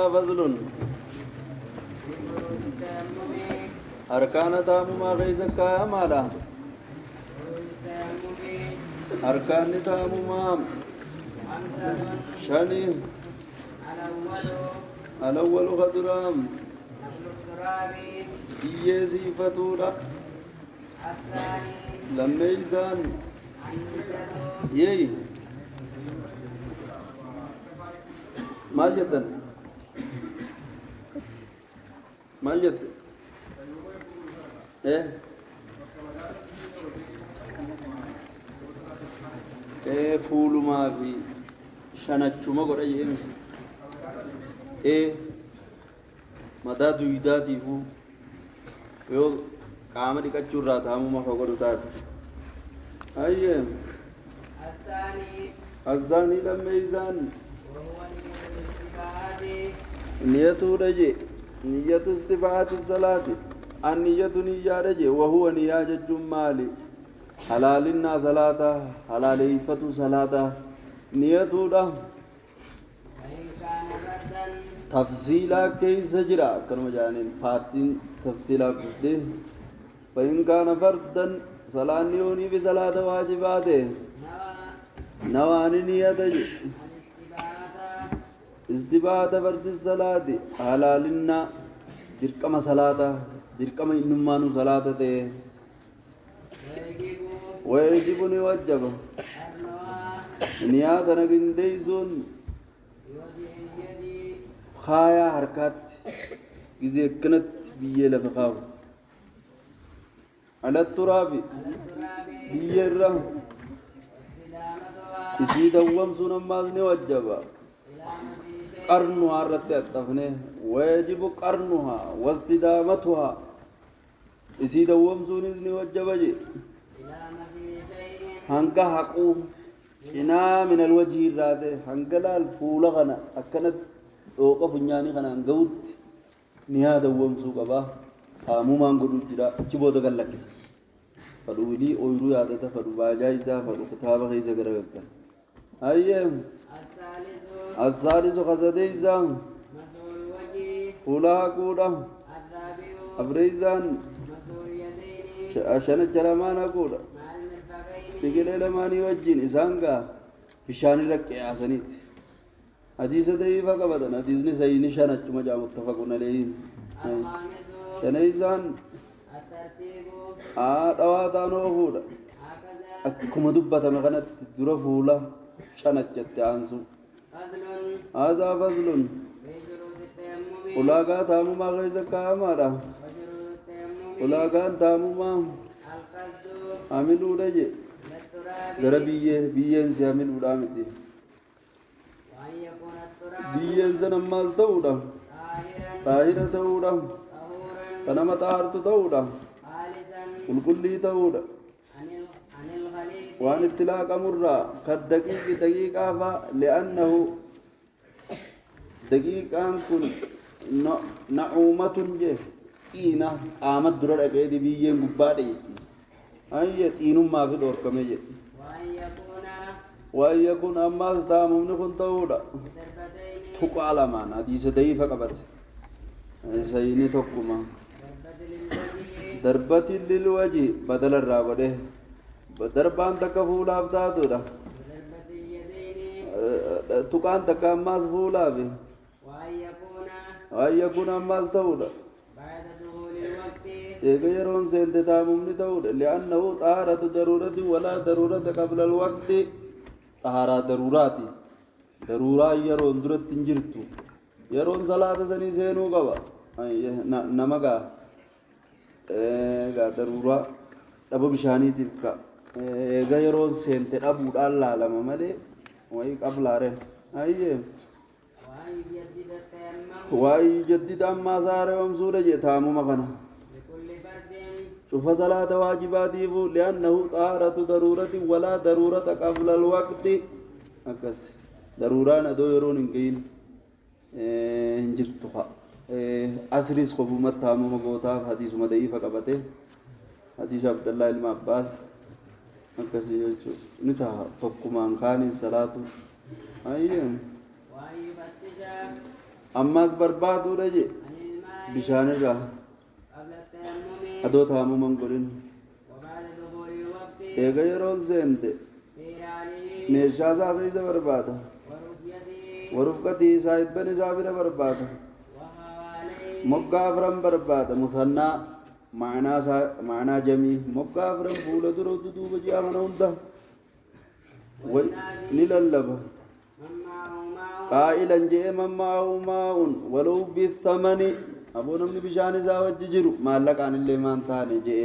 فضل أركان تامما غيث كامالا أركان تامما شاني الأول غدرام إيزي فتولا لما يزان يي ما جدا ما جد فول ما في شنچuma godha yeemi madaa duydaatiifu yoo qaama dhiqachuu irraa taa'amuma ka godhu taate ayyee azzaanii lammeeysaan niyyatuu dhaje niyyatu istifaati salaati an niyyatu niyyaa dhaje wahuwa niyyaa jechuun maali halaalinaa salaata halaaleeyfatu salaata niyyatuudha تفصيلا كيس جرا كرم جانين فاتين تفصيلا بدي فإن كان فردا صلاة نيوني بصلاة واجباته نوان نية استباحة فرد الصلاة حلالنا دركم صلاة دركم إنمان صلاة ويجب نوجب نيات نجنديزون خايا حركات إذا كانت بيلا بخاو على التراب بيرة يسيد دوام سنة مازني وجبا قرنها رتّفنه ويجب قرنها واستدامتها يسيد دوام سنة وجبا جي هنگا حقو إنا من الوجه الرادة هنگلا الفولة غنا أكنت dhooqa funyaanii kanaan ga'utti ni yaada uwwamsuu qabaa haamumaan godhuu jira achi booda kan lakkisa fadhu wilii ooyiruu yaadata fadhu baajaa isaa fadhu kitaaba keessa garagaggan hayyee assaalisu kasadee isaa fuula haquudha abreeysaan shanacha lamaan haquudha biqilee lamaanii wajjin isaan gaa bishaanirra qiyaasaniiti حديث ضعيفة كبدا حديث نسائي نشانة مجا متفقون عليه شنيزان دواتانو فودا أكما دبتا مغنت درفولا شانة جتانسو هذا فضل ولاغا تامو ما غيزا كامارا ولاغا تامو ما عملو رجي دربيه بيين سي عملو رامتي biyyen san ammaas ta'uudha taahira ta'uudha kanama xaartu ta'uudha qulqullii ta'uudha waan itti laaqamurraa kad daqiiqi daqiiqaafa li'annahu daqiiqaan kun na'uumatun jee xiina qaamat dura dhaqeeti biyyeen gubbaadha jetti ayye xiinummaa fi dhoorkame jedhe waan yakun ammaas taamumni kun ta'uudha tuqaa lamaan hadiisa da'iifa qabate sayini tokkuma darbatin lilwaji badala irraa godhe darbaan takka fuulaaf taatudha tuqaan takka ammaas fuulaaf waan yakun ammaas ta'uudha eega yeroon seente taamumni ta'uudha li'annahu xaharatu daruurati walaa daruurata qabla alwaqti xaharaa daruuraati daruuraa yeroon duratti hin jirtu yeroon salaata sanii seenuu qaba nama gaa daruuraa dhaba bishaaniitiif ka eega yeroon seente dhabuudhaan laalama malee wayii qablaaren ayyee waa'ii jaddida ammaa saarewamsuudha jee taamuma kana شوف صلاة واجباتي لأنه طهارة ضرورة ولا ضرورة قبل الوقت أكس ضروران أدو يرون إنكين هنجرتها أسرس قبومة تامو مقوتا حديث مدعي فقبته حديث عبد الله المعباس أكس يجو نتاها تقمان خاني الصلاة أيين ammaas barbaaduudha je bishaanirraa adoo taamuman godhin eega yeroon seente meeshaa isaa feeysa barbaada warufqatii isaa ibban isaa bira barbaada moggaa afran barbaada mufannaa maanaa jamii moggaa afran fuula dura duduuba ji'a mana hunda ni lallaba قائلا جئ من معه ماء ولو بالثمن أبو نمني بشان إذا وجه جرو ما لك عن اللي ما انتهى جئ